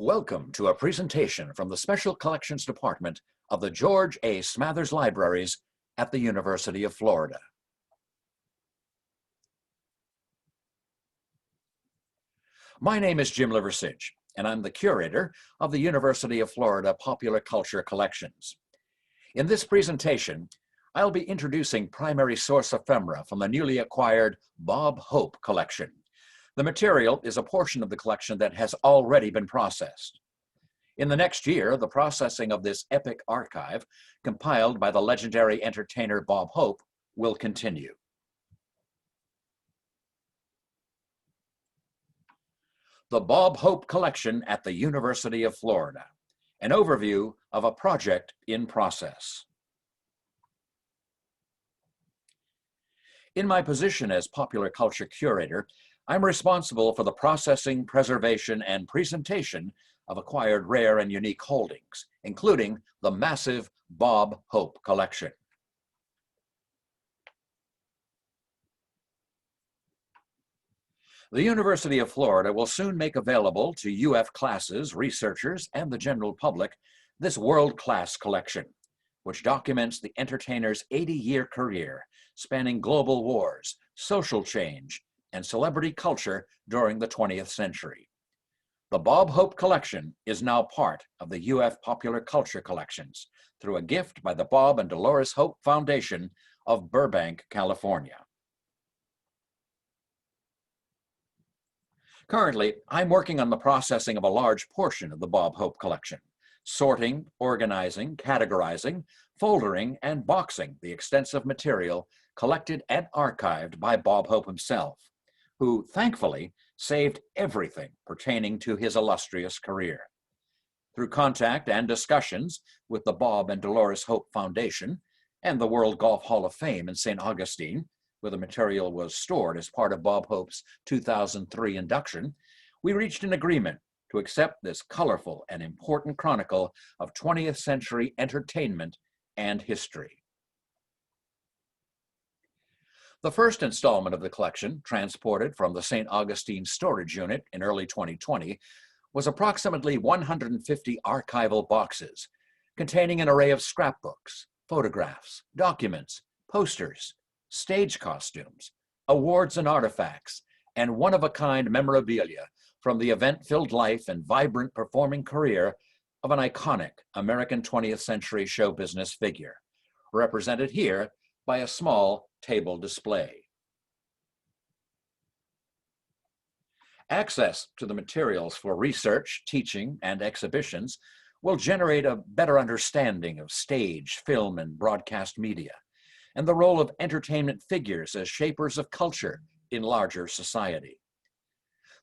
Welcome to a presentation from the Special Collections Department of the George A. Smathers Libraries at the University of Florida. My name is Jim Liversidge, and I'm the curator of the University of Florida Popular Culture Collections. In this presentation, I'll be introducing primary source ephemera from the newly acquired Bob Hope collection. The material is a portion of the collection that has already been processed. In the next year, the processing of this epic archive, compiled by the legendary entertainer Bob Hope, will continue. The Bob Hope Collection at the University of Florida, an overview of a project in process. In my position as popular culture curator, I'm responsible for the processing, preservation, and presentation of acquired rare and unique holdings, including the massive Bob Hope collection. The University of Florida will soon make available to UF classes, researchers, and the general public this world-class collection, which documents the entertainer's 80-year career, spanning global wars, social change, and celebrity culture during the 20th century. The Bob Hope Collection is now part of the UF Popular Culture Collections through a gift by the Bob and Dolores Hope Foundation of Burbank, California. Currently, I'm working on the processing of a large portion of the Bob Hope Collection, sorting, organizing, categorizing, foldering, and boxing the extensive material collected and archived by Bob Hope himself, who, thankfully, saved everything pertaining to his illustrious career. Through contact and discussions with the Bob and Dolores Hope Foundation and the World Golf Hall of Fame in St. Augustine, where the material was stored as part of Bob Hope's 2003 induction, we reached an agreement to accept this colorful and important chronicle of 20th century entertainment and history. The first installment of the collection, transported from the St. Augustine storage unit in early 2020, was approximately 150 archival boxes containing an array of scrapbooks, photographs, documents, posters, stage costumes, awards and artifacts, and one-of-a-kind memorabilia from the event-filled life and vibrant performing career of an iconic American 20th century show business figure, represented here by a small table display. Access to the materials for research, teaching, and exhibitions will generate a better understanding of stage, film, and broadcast media, and the role of entertainment figures as shapers of culture in larger society.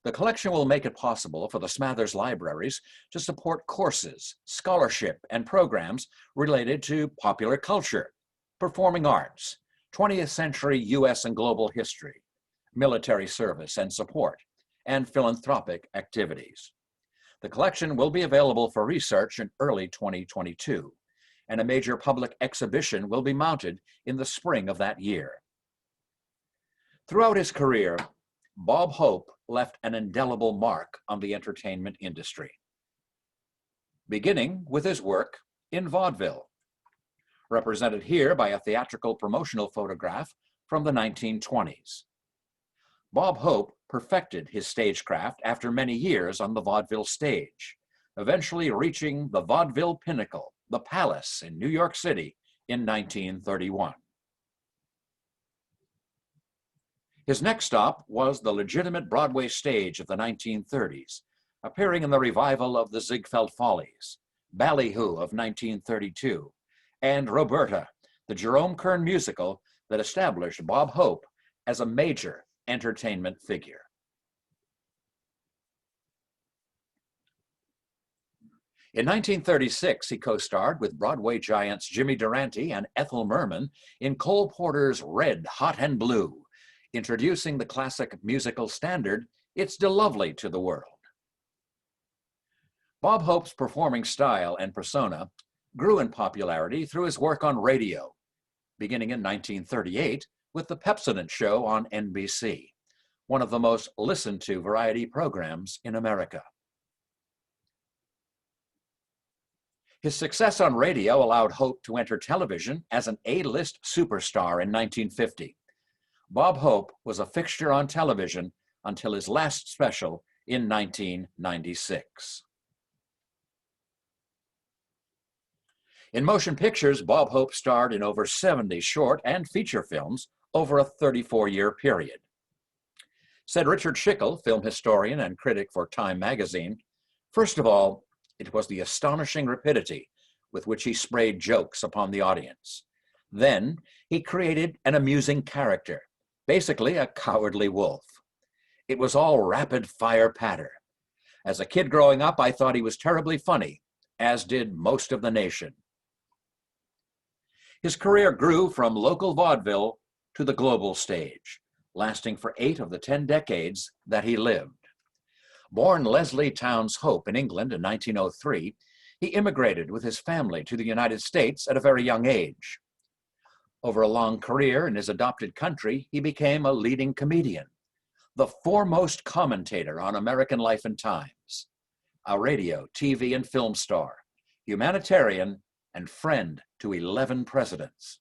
The collection will make it possible for the Smathers Libraries to support courses, scholarship, and programs related to popular culture, performing arts, 20th century U.S. and global history, military service and support, and philanthropic activities. The collection will be available for research in early 2022, and a major public exhibition will be mounted in the spring of that year. Throughout his career, Bob Hope left an indelible mark on the entertainment industry, beginning with his work in vaudeville, represented here by a theatrical promotional photograph from the 1920s. Bob Hope perfected his stagecraft after many years on the vaudeville stage, eventually reaching the vaudeville pinnacle, the Palace in New York City in 1931. His next stop was the legitimate Broadway stage of the 1930s, appearing in the revival of the Ziegfeld Follies, Ballyhoo of 1932, and Roberta, the Jerome Kern musical that established Bob Hope as a major entertainment figure. In 1936, he co-starred with Broadway giants Jimmy Durante and Ethel Merman in Cole Porter's Red, Hot and Blue, introducing the classic musical standard, It's De-Lovely to the world. Bob Hope's performing style and persona grew in popularity through his work on radio, beginning in 1938 with The Pepsodent Show on NBC, one of the most listened to variety programs in America. His success on radio allowed Hope to enter television as an A-list superstar in 1950. Bob Hope was a fixture on television until his last special in 1996. In motion pictures, Bob Hope starred in over 70 short and feature films over a 34-year period. Said Richard Schickel, film historian and critic for Time magazine, "First of all, it was the astonishing rapidity with which he sprayed jokes upon the audience. Then he created an amusing character, basically a cowardly wolf. It was all rapid-fire patter. As a kid growing up, I thought he was terribly funny, as did most of the nation." His career grew from local vaudeville to the global stage, lasting for 8 of the 10 decades that he lived. Born Leslie Towns Hope in England in 1903, he immigrated with his family to the United States at a very young age. Over a long career in his adopted country, he became a leading comedian, the foremost commentator on American life and times, a radio, TV, and film star, humanitarian, and friend to 11 presidents.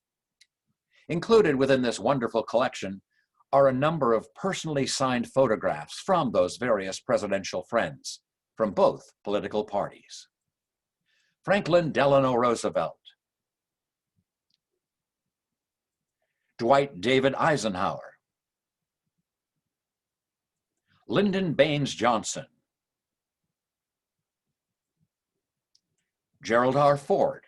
Included within this wonderful collection are a number of personally signed photographs from those various presidential friends from both political parties. Franklin Delano Roosevelt, Dwight David Eisenhower, Lyndon Baines Johnson, Gerald R. Ford,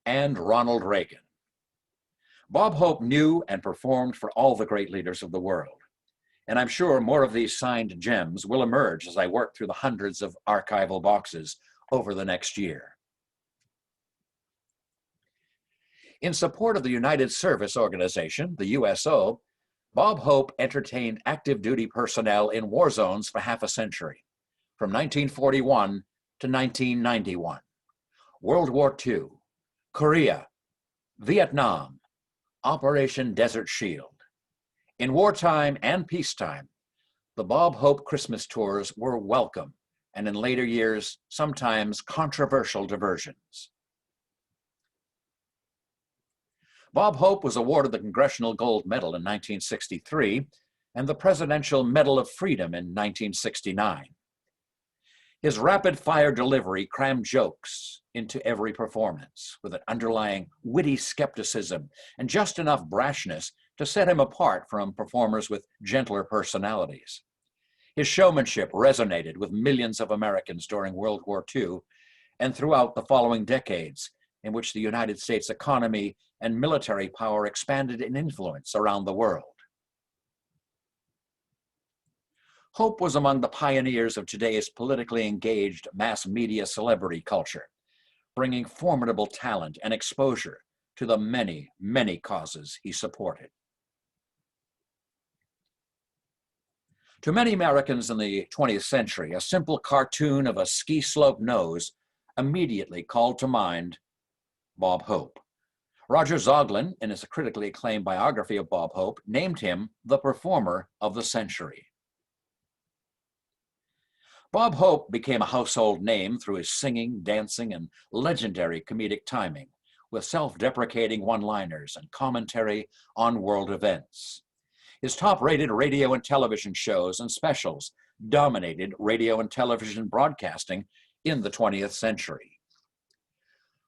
and Ronald Reagan. Bob Hope knew and performed for all the great leaders of the world, and I'm sure more of these signed gems will emerge as I work through the hundreds of archival boxes over the next year. In support of the United Service Organization, the USO, Bob Hope entertained active duty personnel in war zones for half a century, from 1941 to 1991. World War II, Korea, Vietnam, Operation Desert Shield. In wartime and peacetime, the Bob Hope Christmas tours were welcome, and in later years, sometimes controversial diversions. Bob Hope was awarded the Congressional Gold Medal in 1963 and the Presidential Medal of Freedom in 1969. His rapid-fire delivery crammed jokes into every performance with an underlying witty skepticism and just enough brashness to set him apart from performers with gentler personalities. His showmanship resonated with millions of Americans during World War II and throughout the following decades, in which the United States economy and military power expanded in influence around the world. Hope was among the pioneers of today's politically engaged mass media celebrity culture, bringing formidable talent and exposure to the many, many causes he supported. To many Americans in the 20th century, a simple cartoon of a ski slope nose immediately called to mind Bob Hope. Roger Zoglin, in his critically acclaimed biography of Bob Hope, named him the performer of the century. Bob Hope became a household name through his singing, dancing, and legendary comedic timing, with self-deprecating one-liners and commentary on world events. His top-rated radio and television shows and specials dominated radio and television broadcasting in the 20th century.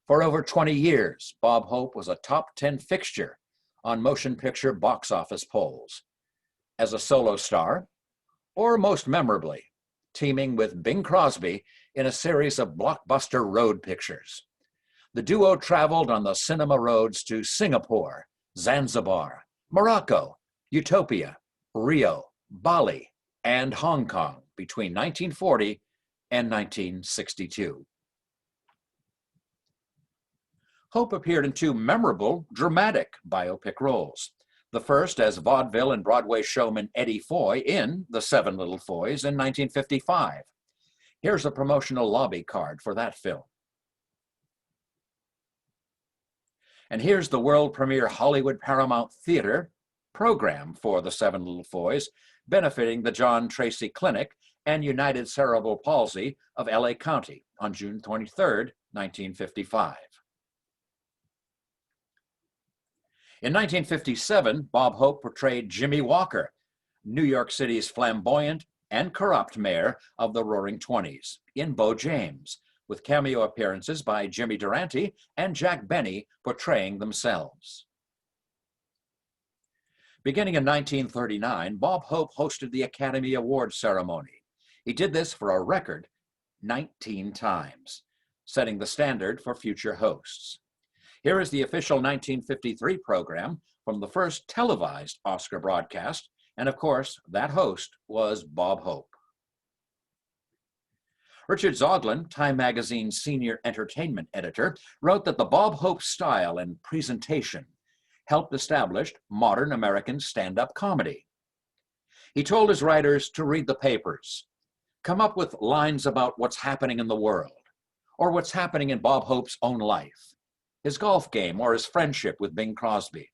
For over 20 years, Bob Hope was a top 10 fixture on motion picture box office polls. As a solo star, or most memorably, teaming with Bing Crosby in a series of blockbuster road pictures. The duo traveled on the cinema roads to Singapore, Zanzibar, Morocco, Utopia, Rio, Bali, and Hong Kong between 1940 and 1962. Hope appeared in two memorable, dramatic biopic roles. The first as vaudeville and Broadway showman Eddie Foy in The Seven Little Foys in 1955. Here's a promotional lobby card for that film. And here's the world premiere Hollywood Paramount Theater program for The Seven Little Foys, benefiting the John Tracy Clinic and United Cerebral Palsy of LA County on June 23, 1955. In 1957, Bob Hope portrayed Jimmy Walker, New York City's flamboyant and corrupt mayor of the Roaring Twenties, in Bo James, with cameo appearances by Jimmy Durante and Jack Benny portraying themselves. Beginning in 1939, Bob Hope hosted the Academy Awards ceremony. He did this for a record 19 times, setting the standard for future hosts. Here is the official 1953 program from the first televised Oscar broadcast, and of course, that host was Bob Hope. Richard Zoglin, Time Magazine's senior entertainment editor, wrote that the Bob Hope style and presentation helped establish modern American stand-up comedy. He told his writers to read the papers, come up with lines about what's happening in the world, or what's happening in Bob Hope's own life, his golf game, or his friendship with Bing Crosby.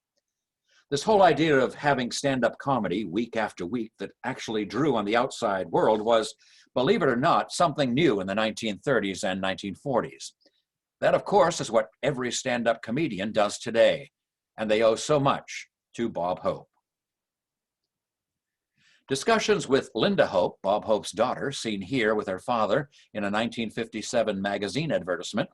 This whole idea of having stand-up comedy week after week that actually drew on the outside world was, believe it or not, something new in the 1930s and 1940s. That, of course, is what every stand-up comedian does today, and they owe so much to Bob Hope. Discussions with Linda Hope, Bob Hope's daughter, seen here with her father in a 1957 magazine advertisement,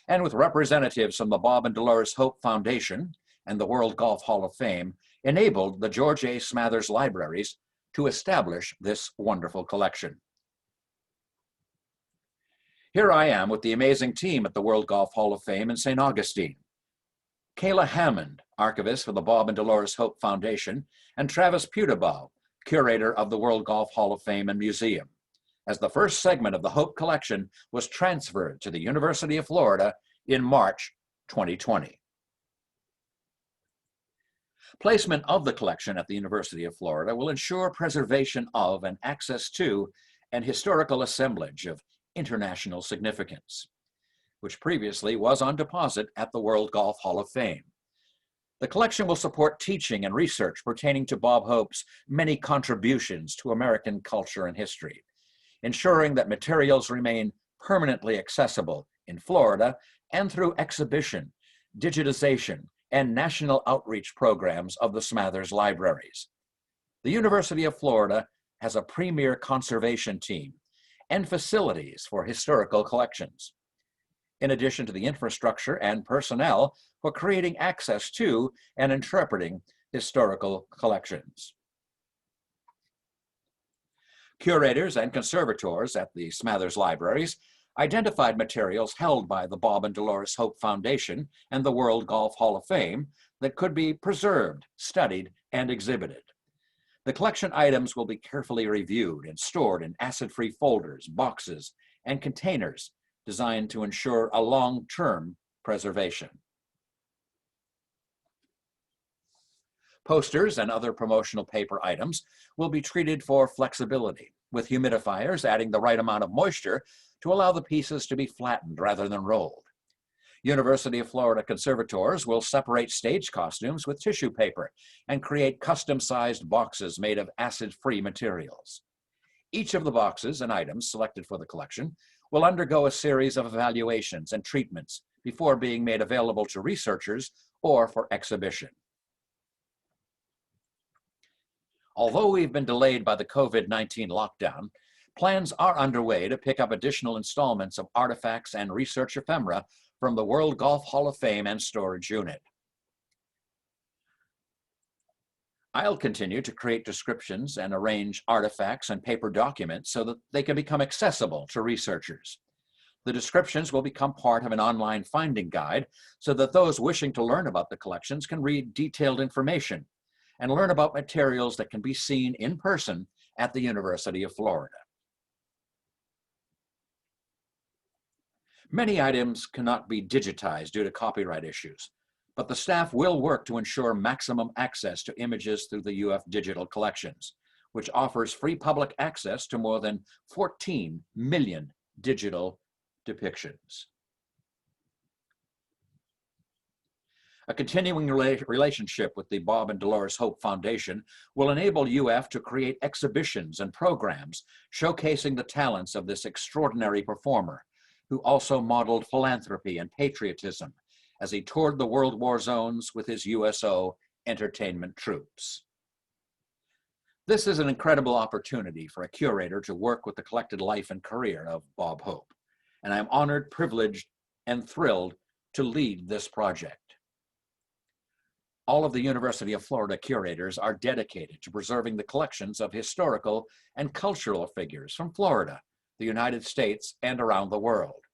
and with representatives from the Bob and Dolores Hope Foundation and the World Golf Hall of Fame, enabled the George A. Smathers Libraries to establish this wonderful collection. Here I am with the amazing team at the World Golf Hall of Fame in St. Augustine. Kayla Hammond, archivist for the Bob and Dolores Hope Foundation, and Travis Pudabaugh, curator of the World Golf Hall of Fame and Museum, as the first segment of the Hope collection was transferred to the University of Florida in March 2020. Placement of the collection at the University of Florida will ensure preservation of and access to an historical assemblage of international significance, which previously was on deposit at the World Golf Hall of Fame. The collection will support teaching and research pertaining to Bob Hope's many contributions to American culture and history, ensuring that materials remain permanently accessible in Florida and through exhibition, digitization, and national outreach programs of the Smathers Libraries. The University of Florida has a premier conservation team and facilities for historical collections, in addition to the infrastructure and personnel for creating access to and interpreting historical collections. Curators and conservators at the Smathers Libraries identified materials held by the Bob and Dolores Hope Foundation and the World Golf Hall of Fame that could be preserved, studied, and exhibited. The collection items will be carefully reviewed and stored in acid-free folders, boxes, and containers designed to ensure a long-term preservation. Posters and other promotional paper items will be treated for flexibility, with humidifiers adding the right amount of moisture to allow the pieces to be flattened rather than rolled. University of Florida conservators will separate stage costumes with tissue paper and create custom-sized boxes made of acid-free materials. Each of the boxes and items selected for the collection will undergo a series of evaluations and treatments before being made available to researchers or for exhibition. Although we've been delayed by the COVID-19 lockdown, plans are underway to pick up additional installments of artifacts and research ephemera from the World Golf Hall of Fame and Storage Unit. I'll continue to create descriptions and arrange artifacts and paper documents so that they can become accessible to researchers. The descriptions will become part of an online finding guide so that those wishing to learn about the collections can read detailed information and learn about materials that can be seen in person at the University of Florida. Many items cannot be digitized due to copyright issues, but the staff will work to ensure maximum access to images through the UF Digital Collections, which offers free public access to more than 14 million digital depictions. A continuing relationship with the Bob and Dolores Hope Foundation will enable UF to create exhibitions and programs showcasing the talents of this extraordinary performer, who also modeled philanthropy and patriotism as he toured the World War zones with his USO entertainment troops. This is an incredible opportunity for a curator to work with the collected life and career of Bob Hope, and I'm honored, privileged, and thrilled to lead this project. All of the University of Florida curators are dedicated to preserving the collections of historical and cultural figures from Florida, the United States, and around the world.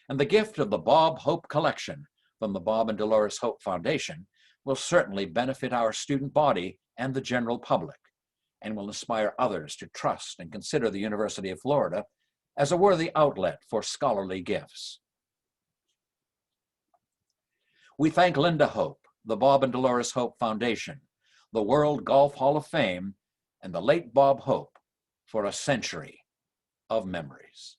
And the gift of the Bob Hope Collection from the Bob and Dolores Hope Foundation will certainly benefit our student body and the general public, and will inspire others to trust and consider the University of Florida as a worthy outlet for scholarly gifts. We thank Linda Hope, the Bob and Dolores Hope Foundation, the World Golf Hall of Fame, and the late Bob Hope for a century of memories.